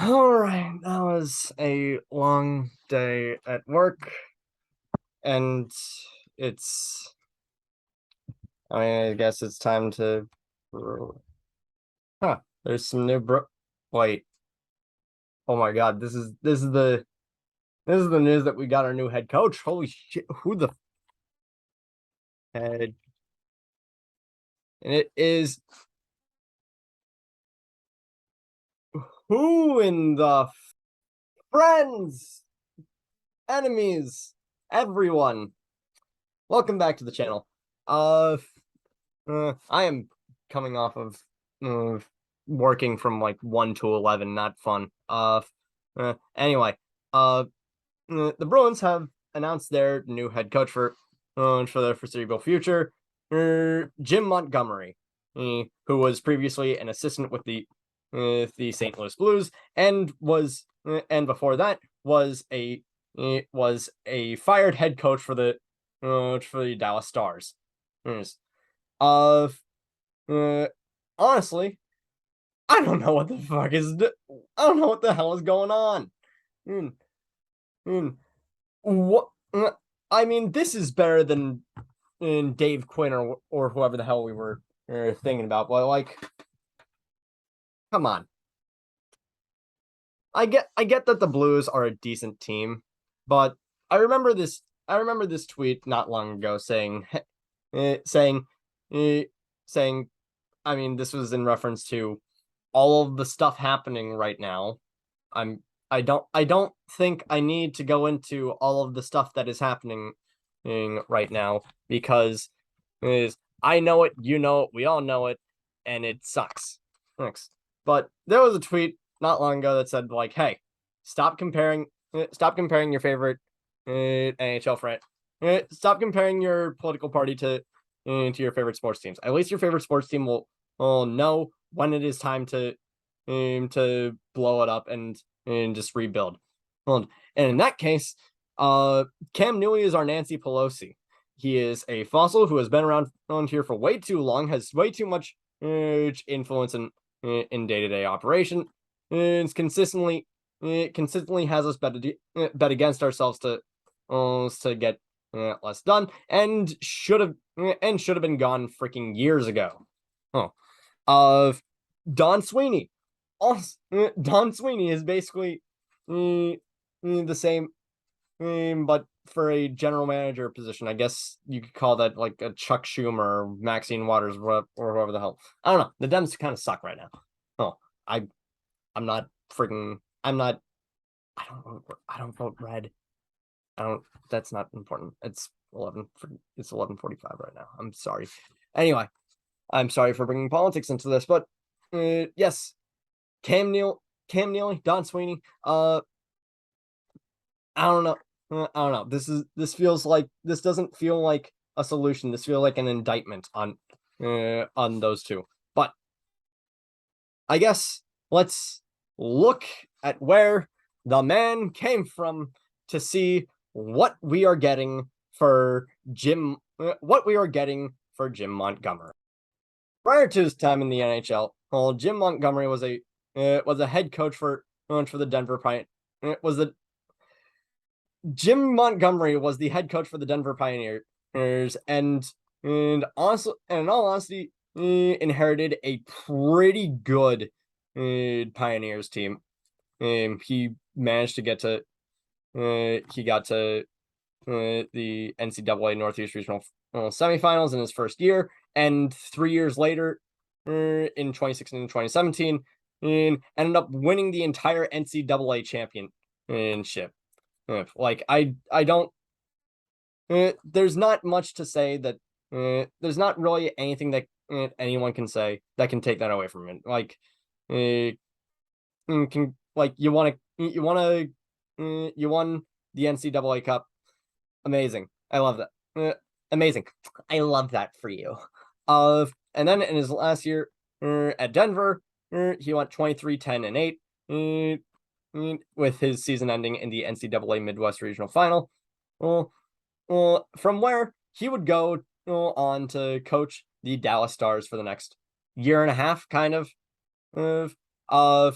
All right, that was a long day at work, and it's. I guess it's time to. Huh? There's some new Wait. Oh my God! This is the news that we got our new head coach. Holy shit! Who the head? And it is who in the friends, enemies, everyone. Welcome back to the channel. Uh, I am coming off of uh, working from like 1 to 11, not fun. Anyway, the Bruins have announced their new head coach for their foreseeable future, Jim Montgomery, who was previously an assistant with the St. Louis Blues and before that was a fired head coach for the Dallas Stars. Yes. Uh, uh, Honestly, I don't know what the fuck I don't know what the hell is going on. Mm, mm. What? I mean, this is better than Dave Quinn or whoever the hell we were thinking about. But like, come on. I get that the Blues are a decent team, but I remember this. I remember this tweet not long ago uh, saying, uh, saying. I mean, this was in reference to all of the stuff happening right now. I'm I don't think I need to go into all of the stuff that is happening right now because is I know it, you know it, we all know it, and it sucks. Thanks. But there was a tweet not long ago that said like, "Hey, stop comparing your favorite NHL friend. Stop comparing your political party to your favorite sports teams. At least your favorite sports team will know when it is time to blow it up and just rebuild. And in that case, Cam Newey is our Nancy Pelosi. He is a fossil who has been around here for way too long, has way too much influence in day to day operation, and consistently has us bet against ourselves to get less done, and should have been gone freaking years ago. Oh, of Don Sweeney. Also, Don Sweeney is basically the same, but for a general manager position. I guess you could call that like a Chuck Schumer or Maxine Waters or whoever the hell. I don't know. The Dems kind of suck right now. Oh, I I'm not freaking. I'm not. I don't vote red. I don't. That's not important. It's 11:45 right now. I'm sorry. Anyway, I'm sorry for bringing politics into this, but yes, Cam Neal, Cam Neely, Don Sweeney. I don't know. I don't know. This doesn't feel like a solution. This feels like an indictment on those two. But I guess let's look at where the man came from to see what we are getting for Jim Montgomery. Prior to his time in the NHL, well, Jim Montgomery was a head coach for the Denver Pioneers. Was the Jim Montgomery was the head coach for the Denver Pioneers, and honestly, and in all honesty, inherited a pretty good Pioneers team. He managed to get to he got to the NCAA Northeast Regional semifinals in his first year, and 3 years later, in 2016 and 2017, ended up winning the entire NCAA championship. Like I don't. There's not much to say that. There's not really anything that anyone can say that can take that away from it. Like, can like you won the NCAA Cup. Amazing. I love that. Amazing. I love that for you. And then in his last year at Denver, he went 23-10-8 with his season ending in the NCAA Midwest Regional Final. From where he would go on to coach the Dallas Stars for the next year and a half, kind of. Uh,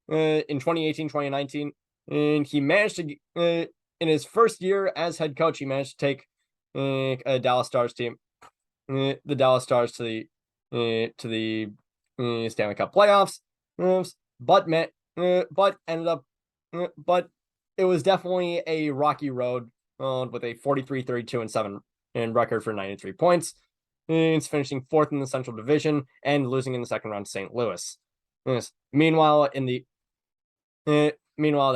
in 2018, 2019, and he managed to in his first year as head coach, he managed to take a Dallas Stars team, the Dallas Stars to the Stanley Cup playoffs, but ended up, but it was definitely a rocky road with a 43-32-7 record for 93 points. It's finishing fourth in the Central Division and losing in the second round to St. Louis. Meanwhile, the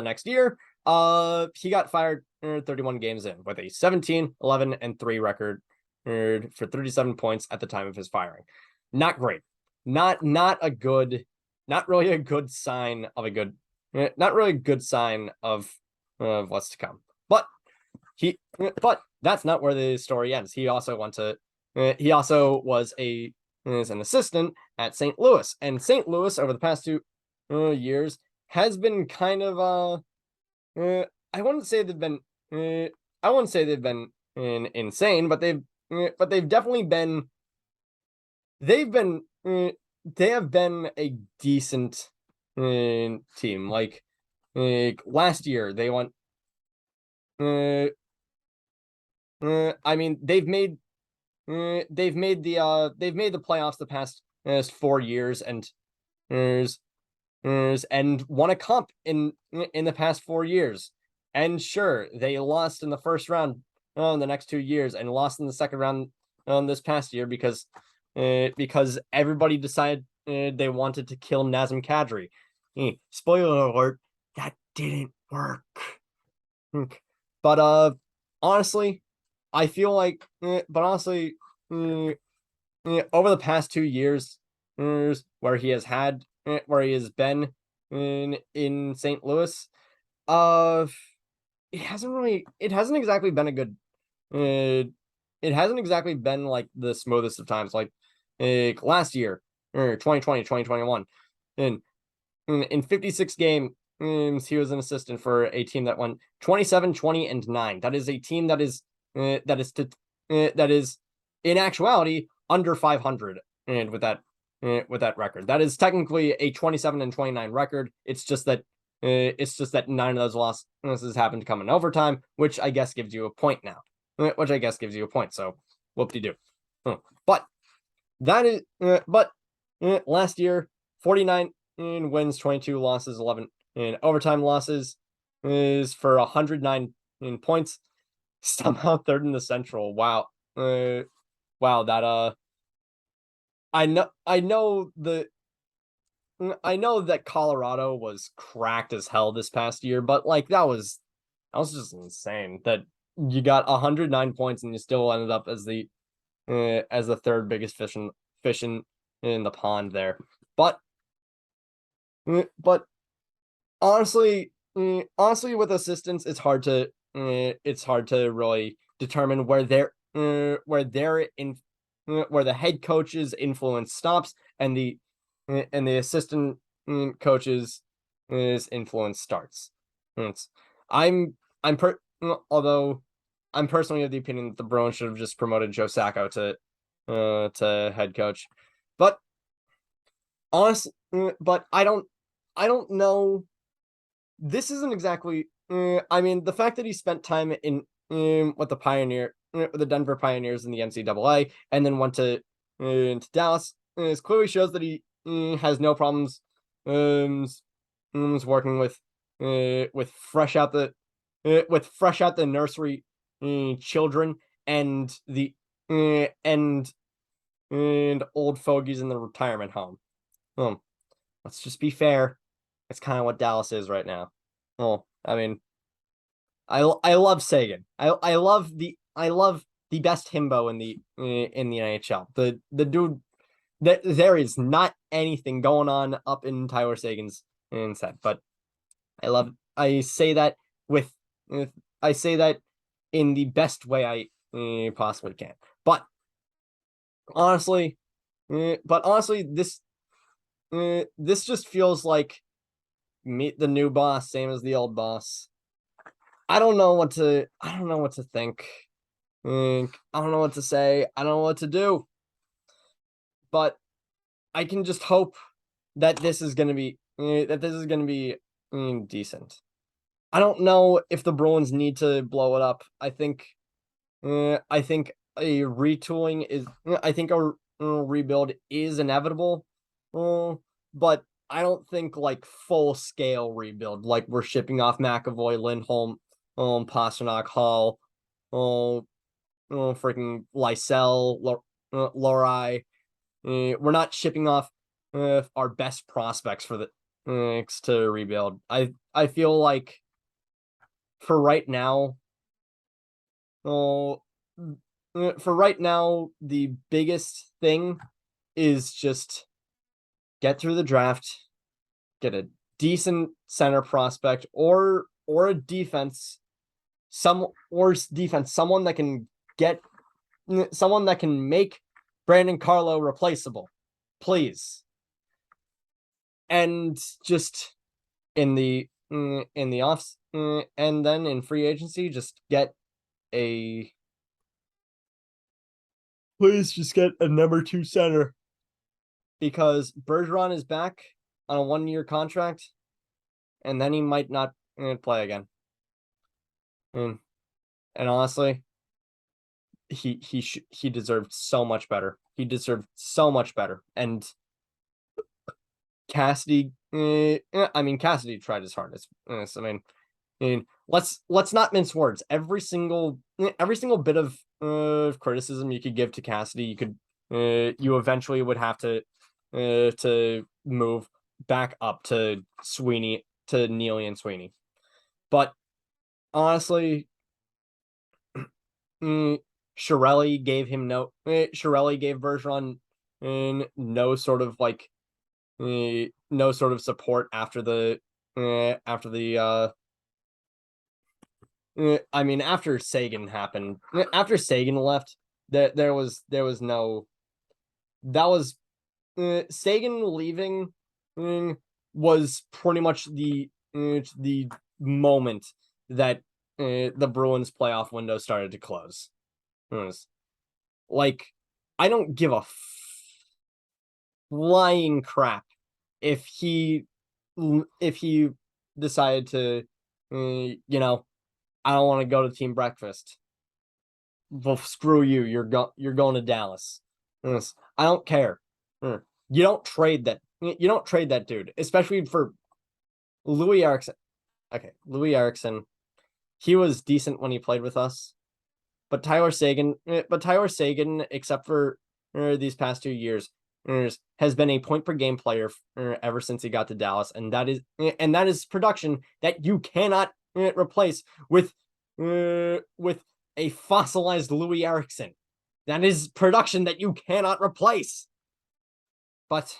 next year, he got fired 31 games in with a 17-11-3 record for 37 points at the time of his firing. Not great. Not really a good sign of what's to come. But that's not where the story ends. He also was an assistant at St. Louis, and St. Louis over the past 2 years has been kind of I wouldn't say they've been insane, but they've definitely been they have been a decent team. Like last year they went I mean they've made the playoffs the past 4 years and won a cup in the past 4 years. And sure, they lost in the first round the next 2 years and lost in the second round this past year because everybody decided they wanted to kill Nazem Kadri. Spoiler alert, that didn't work. But honestly, I feel like over the past 2 years where he has been in St. Louis, it hasn't exactly been a good it hasn't exactly been like the smoothest of times. Like last year, 2020, 2021, in 56 games, he was an assistant for a team that won 27-20-9. That is a team that is in actuality under 500, and with that record, that is technically a 27-29 record. It's just that 9 of those losses happened to come in overtime, which I guess gives you a point now. So whoop-de-doo. But that is last year, 49 wins, 22 losses, 11 in overtime losses, is for 109 points. Somehow third in the Central. Wow. That I know that Colorado was cracked as hell this past year, but like that was just insane that you got 109 points and you still ended up as the third biggest fish in the pond there. But honestly, with assistants, it's hard to really determine where the head coach's influence stops and the assistant coach's influence starts. Although I'm personally of the opinion that the Bruins should have just promoted Joe Sacco to head coach, but honestly, but I don't know. This isn't exactly. I mean, the fact that he spent time in with the Denver Pioneers in the NCAA, and then went to Dallas, clearly shows that he has no problems working with fresh out the nursery children and the and old fogies in the retirement home. Let's just be fair. It's kind of what Dallas is right now. Well, I mean, I love Sagan. I love the best himbo in the NHL. The dude, there is not anything going on up in Tyler Sagan's head, but I say that in the best way I possibly can. But honestly, this just feels like meet the new boss, same as the old boss. I don't know what to think. I don't know what to say. I don't know what to do. But I can just hope that this is going to be decent. I don't know if the Bruins need to blow it up. I think a retooling is. I think a rebuild is inevitable, but I don't think like full scale rebuild. Like we're shipping off McAvoy, Lindholm, Pasternak, Hall, freaking Lysell, Lorai. We're not shipping off our best prospects for the to rebuild. I feel like for right now, oh, for right now, the biggest thing is just get through the draft, get a decent center prospect or a defense, someone that can get someone that can make Brandon Carlo replaceable, please. And just in the offs and then in free agency, just get a please just get a number 2 center because Bergeron is back on a 1-year contract, and then he might not play again. And honestly, he deserved so much better. He deserved so much better. And Cassidy, Cassidy tried his hardest. I mean, let's not mince words. Every single bit of criticism you could give to Cassidy, you eventually would have to move back up to Sweeney, to Neely and Sweeney. But honestly, Chiarelli gave Bergeron no sort of like no sort of support after after Sagan happened. After Sagan left, there was no that was Sagan leaving was pretty much the moment that the Bruins playoff window started to close. It was like, I don't give a flying crap if he decided to I don't want to go to team breakfast. Well, screw you. You're going to Dallas. I don't care. You don't trade that. You don't trade that dude, especially for Louis Eriksson. Okay, Louis Eriksson, he was decent when he played with us, but Tyler Sagan, except for these past 2 years, has been a point per game player ever since he got to Dallas, and that is production that you cannot replace with a fossilized Louis Eriksson. That is production that you cannot replace. But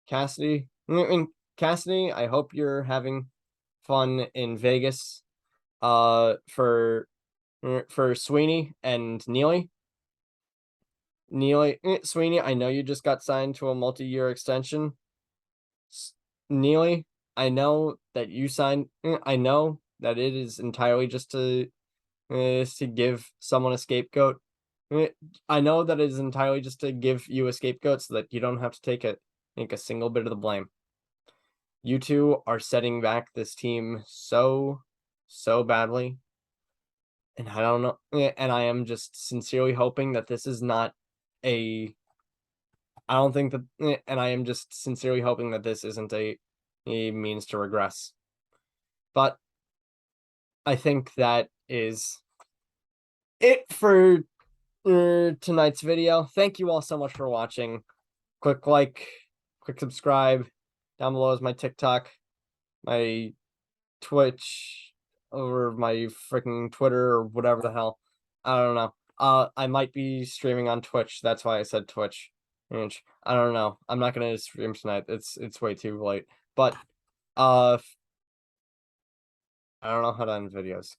Cassidy, I hope you're having fun in Vegas. For Sweeney and Neely. Sweeney, I know you just got signed to a multi-year extension. Neely, I know that you signed. I know that it is entirely just to give someone a scapegoat. I know that it is entirely just to give you a scapegoat so that you don't have to take a single bit of the blame. You two are setting back this team so badly. And I don't know. And I am just sincerely hoping that this is not I don't think that, and I am just sincerely hoping that this isn't a means to regress. But I think that is it for tonight's video. Thank you all so much for watching. Quick like, quick subscribe. Down below is my TikTok, my Twitch, or my freaking Twitter, or whatever the hell. I don't know. I might be streaming on Twitch. That's why I said Twitch. I don't know. I'm not gonna stream tonight. It's way too late. But I don't know how to end videos.